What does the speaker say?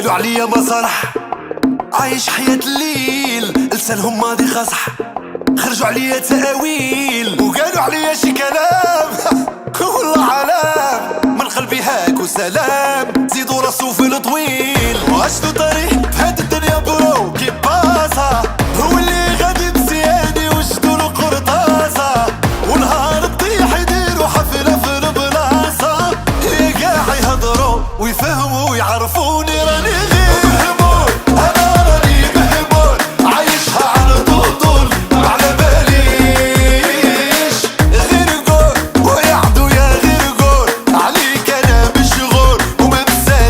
قالوا عليا مسرح عايش حياة الليل، لسانهم ماضي خصح، خرجوا عليا تأويل وقالوا عليا شي كلام والله علام من قلبي هاك وسلام، زيدوا راسو في الطويل وعشتو طريق بهاد الدنيا برو كي باسا، هو اللي غادي مزياني وجدولو قرطاسة، ونهار الطيح يديرو حفلة في البلاصة، يا قاع يهضرو ويفهمو ويعرفوني راني